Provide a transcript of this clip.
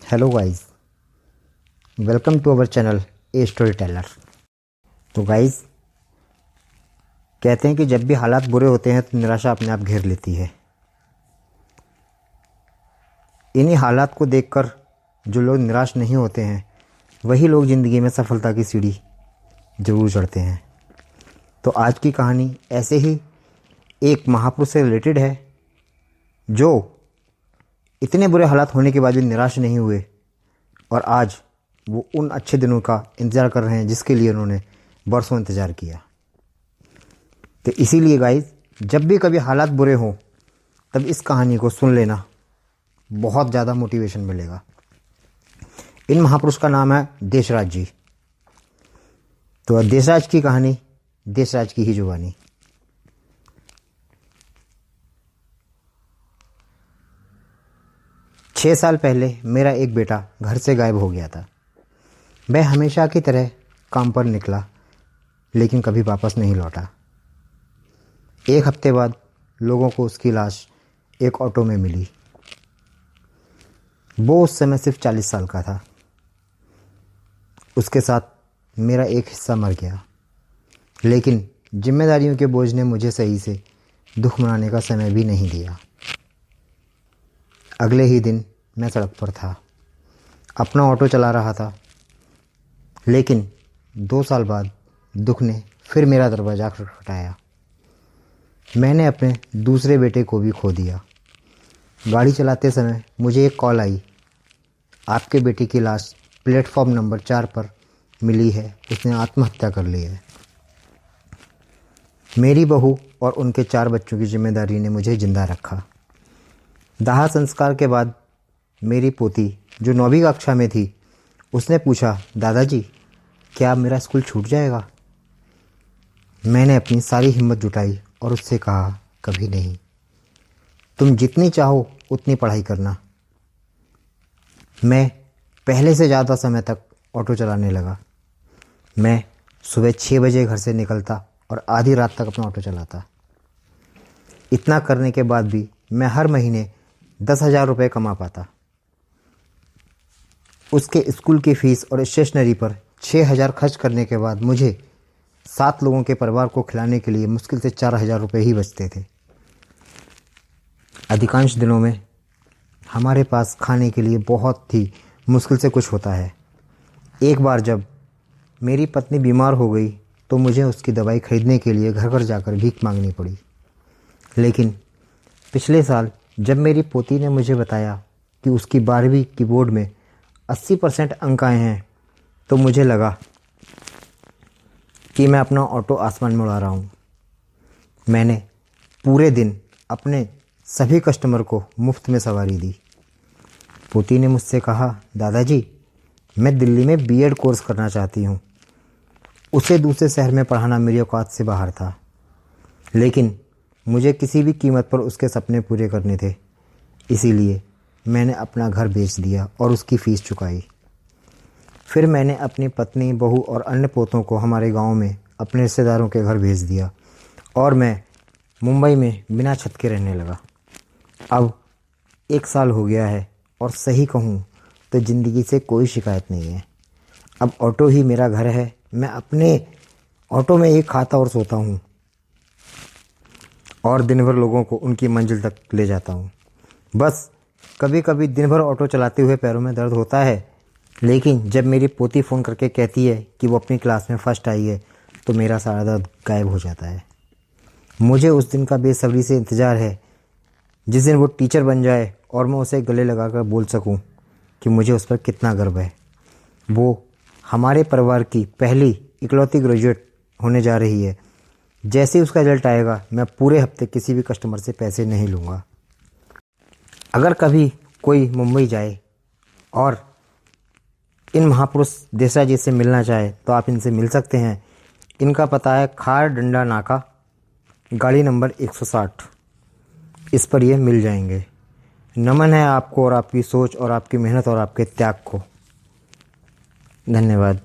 Hello guys, welcome to our channel a story teller. तो guys, कहते हैं कि जब भी हालात बुरे होते हैं तो निराशा अपने आप घेर लेती है। इन्हीं हालात को देखकर जो लोग निराश नहीं होते हैं वही लोग ज़िंदगी में सफलता की सीढ़ी जरूर चढ़ते हैं। तो आज की कहानी ऐसे ही एक महापुरुष से रिलेटेड है जो इतने बुरे हालात होने के बाद भी निराश नहीं हुए और आज वो उन अच्छे दिनों का इंतज़ार कर रहे हैं जिसके लिए उन्होंने बरसों इंतज़ार किया। तो इसीलिए गाइस, जब भी कभी हालात बुरे हों तब इस कहानी को सुन लेना, बहुत ज़्यादा मोटिवेशन मिलेगा। इन महापुरुष का नाम है देशराज जी। तो देशराज की कहानी, देशराज की ही जुबानी। छः साल पहले मेरा एक बेटा घर से गायब हो गया था। वह हमेशा की तरह काम पर निकला लेकिन कभी वापस नहीं लौटा। एक हफ्ते बाद लोगों को उसकी लाश एक ऑटो में मिली। वो उस समय सिर्फ 40 साल का था। उसके साथ मेरा एक हिस्सा मर गया, लेकिन जिम्मेदारियों के बोझ ने मुझे सही से दुख मनाने का समय भी नहीं दिया। अगले ही दिन मैं सड़क पर था, अपना ऑटो चला रहा था, लेकिन 2 साल बाद दुख ने फिर मेरा दरवाज़ा खटखटाया। मैंने अपने दूसरे बेटे को भी खो दिया। गाड़ी चलाते समय मुझे एक कॉल आई, आपके बेटे की लाश प्लेटफॉर्म नंबर 4 पर मिली है, उसने आत्महत्या कर ली है। मेरी बहू और उनके 4 बच्चों की जिम्मेदारी ने मुझे जिंदा रखा। दाह संस्कार के बाद मेरी पोती जो 9वीं कक्षा में थी, उसने पूछा, दादाजी क्या मेरा स्कूल छूट जाएगा? मैंने अपनी सारी हिम्मत जुटाई और उससे कहा, कभी नहीं, तुम जितनी चाहो उतनी पढ़ाई करना। मैं पहले से ज़्यादा समय तक ऑटो चलाने लगा। मैं सुबह 6 बजे घर से निकलता और आधी रात तक अपना ऑटो चलाता। इतना करने के बाद भी मैं हर महीने 10,000 रुपये कमा पाता। उसके स्कूल की फ़ीस और स्टेशनरी पर 6,000 खर्च करने के बाद मुझे 7 लोगों के परिवार को खिलाने के लिए मुश्किल से 4,000 रुपये ही बचते थे। अधिकांश दिनों में हमारे पास खाने के लिए बहुत ही मुश्किल से कुछ होता है। एक बार जब मेरी पत्नी बीमार हो गई तो मुझे उसकी दवाई खरीदने के लिए घर घर जाकर भीख मांगनी पड़ी। लेकिन पिछले साल जब मेरी पोती ने मुझे बताया कि उसकी 12वीं की बोर्ड में 80% अंक आए हैं तो मुझे लगा कि मैं अपना ऑटो आसमान में उड़ा रहा हूँ। मैंने पूरे दिन अपने सभी कस्टमर को मुफ्त में सवारी दी। पोती ने मुझसे कहा, दादाजी मैं दिल्ली में बीएड कोर्स करना चाहती हूँ। उसे दूसरे शहर में पढ़ाना मेरी औकात से बाहर था, लेकिन मुझे किसी भी कीमत पर उसके सपने पूरे करने थे। इसीलिए मैंने अपना घर बेच दिया और उसकी फ़ीस चुकाई। फिर मैंने अपनी पत्नी, बहू और अन्य पोतों को हमारे गांव में अपने रिश्तेदारों के घर भेज दिया और मैं मुंबई में बिना छत के रहने लगा। अब 1 साल हो गया है और सही कहूँ तो ज़िंदगी से कोई शिकायत नहीं है। अब ऑटो ही मेरा घर है। मैं अपने ऑटो में ही खाता और सोता हूँ और दिन भर लोगों को उनकी मंजिल तक ले जाता हूँ। बस कभी कभी दिन भर ऑटो चलाते हुए पैरों में दर्द होता है, लेकिन जब मेरी पोती फ़ोन करके कहती है कि वो अपनी क्लास में फर्स्ट आई है तो मेरा सारा दर्द गायब हो जाता है। मुझे उस दिन का बेसब्री से इंतज़ार है जिस दिन वो टीचर बन जाए और मैं उसे गले लगाकर बोल सकूं कि मुझे उस पर कितना गर्व है। वो हमारे परिवार की पहली इकलौती ग्रेजुएट होने जा रही है। जैसे ही उसका रिजल्ट आएगा मैं पूरे हफ्ते किसी भी कस्टमर से पैसे नहीं लूँगा। अगर कभी कोई मुंबई जाए और इन महापुरुष देशराज जी से मिलना चाहे तो आप इनसे मिल सकते हैं। इनका पता है खार डंडा नाका, गाड़ी नंबर 160। इस पर ये मिल जाएंगे। नमन है आपको और आपकी सोच और आपकी मेहनत और आपके त्याग को। धन्यवाद।